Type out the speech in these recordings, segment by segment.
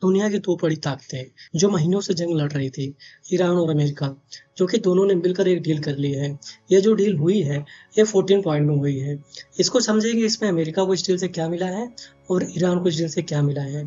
दुनिया की दो बड़ी ताकतें जो महीनों से जंग लड़ रही थी, ईरान और अमेरिका, जो कि दोनों ने मिलकर एक डील कर ली है। ये जो डील हुई है, ये 14 पॉइंट में हुई है। इसको समझेंगे इसमें अमेरिका को इस डील से क्या मिला है और ईरान को इस डील से क्या मिला है,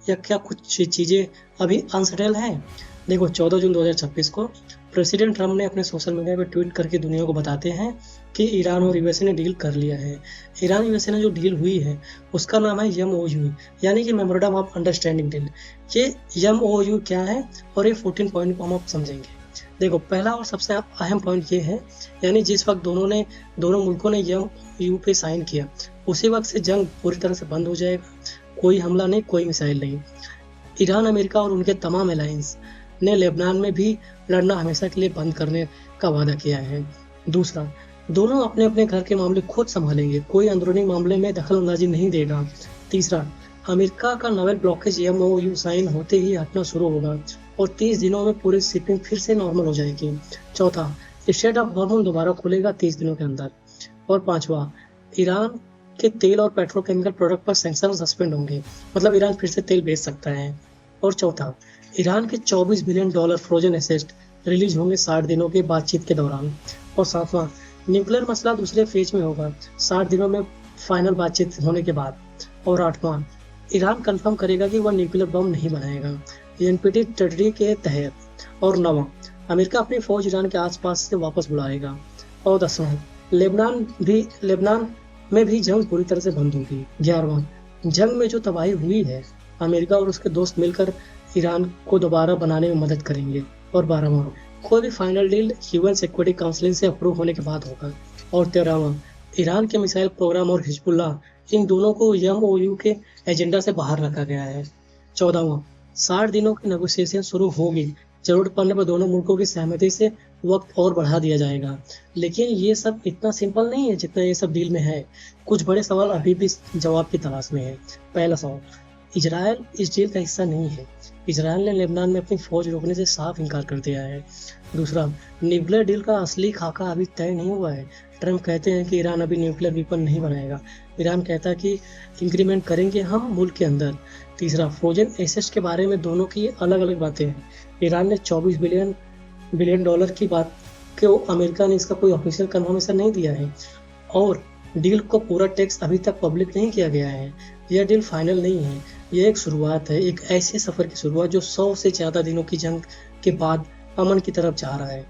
या क्या कुछ चीज़ें अभी अनसेटल हैं। देखो, 14 जून 2026 को प्रेसिडेंट ट्रम्प ने अपने सोशल मीडिया पर ट्वीट करके दुनिया को बताते हैं कि ईरान और यूएसए ने डील कर लिया है। ईरान यूएसए ने जो डील हुई है उसका नाम है एमओयू, यानी कि मेमोरेंडम ऑफ अंडरस्टैंडिंग डील। ये एमओयू क्या है और ये 14 पॉइंट को हम आप समझेंगे। देखो, पहला और सबसे अहम पॉइंट ये है, यानी जिस वक्त दोनों मुल्कों ने एमओयू पे साइन किया, उसी वक्त से जंग पूरी तरह से बंद हो जाएगा। कोई हमला नहीं, कोई मिसाइल नहीं। ईरान, अमेरिका और उनके तमाम अलायंस ने लेबनान में भी लड़ना हमेशा के लिए बंद करने का वादा किया है। दूसरा, दोनों अपने अपने घर के मामले खुद संभालेंगे, कोई अंदरूनी मामले में दखल अंदाजी नहीं देगा। तीसरा, अमेरिका का नावल ब्लॉकेज एमओयू साइन होते ही हटना शुरू होगा और 30 दिनों में पूरी शिपिंग फिर से नॉर्मल हो जाएगी। चौथा, स्ट्रेट ऑफ हॉर्मुज दोबारा खुलेगा 30 दिनों के अंदर। और पांचवा, ईरान के तेल और पेट्रोकेमिकल प्रोडक्ट पर सैंक्शन सस्पेंड होंगे, मतलब ईरान फिर से तेल बेच सकता है। और चौथा, ईरान के $24 बिलियन फ्रोजन एसेट रिलीज होंगे 60 दिनों के बातचीत के दौरान। और सातवां, न्यूक्लियर मसला दूसरे फेज में होगा 60 दिनों में फाइनल बातचीत होने के बाद। और आठवां, ईरान कंफर्म करेगा कि वह न्यूक्लियर बम नहीं बनाएगा एनपीटी ट्रेटी के तहत। और नौवां, अमेरिका अपनी फौज ईरान के आसपास से वापस बुलाएगा। और 10वां, लेबनान में भी जंग पूरी तरह से बंद होगी। 11वां, जंग में जो तबाही हुई है, अमेरिका और उसके दोस्त मिलकर ईरान को दोबारा बनाने में मदद करेंगे। और 12वां, कोई भी final deal UN security council से अप्रूव होने के बाद होगा। और 13वां, ईरान के मिसाइल प्रोग्राम और हिजबुल्लाह, इन दोनों को एमओयू के एजेंडा से बाहर रखा गया है। 14वां, 60 दिनों की नेगोशिएशन शुरू होगी। जरूरत पड़ने पर दोनों मुल्कों की सहमति से वक्त और बढ़ा दिया जाएगा। लेकिन ये सब इतना सिंपल नहीं है जितना ये सब डील में है। कुछ बड़े सवाल अभी भी जवाब की तलाश में है। पहला सवाल, इजराइल इस डील का हिस्सा नहीं है। इजराइल ने लेबनान में अपनी फौज रोकने से साफ इनकार कर दिया है। दूसरा, न्यूक्लियर डील का असली खाका अभी तय नहीं हुआ है। ट्रम्प कहते हैं कि ईरान अभी न्यूक्लियर वेपन नहीं बनाएगा। ईरान कहता है कि इंक्रीमेंट करेंगे हम मुल्क के अंदर। तीसरा, फ्रोजन एसेट्स के बारे में दोनों की अलग अलग बातें हैं। ईरान ने $24 बिलियन डॉलर की बात को, अमेरिका ने इसका कोई ऑफिशियल कन्फर्मेशन नहीं दिया है। और डील को पूरा टेक्स्ट अभी तक पब्लिक नहीं किया गया है। यह डील फाइनल नहीं है, यह एक शुरुआत है, एक ऐसे सफर की शुरुआत जो 100 से ज्यादा दिनों की जंग के बाद अमन की तरफ जा रहा है।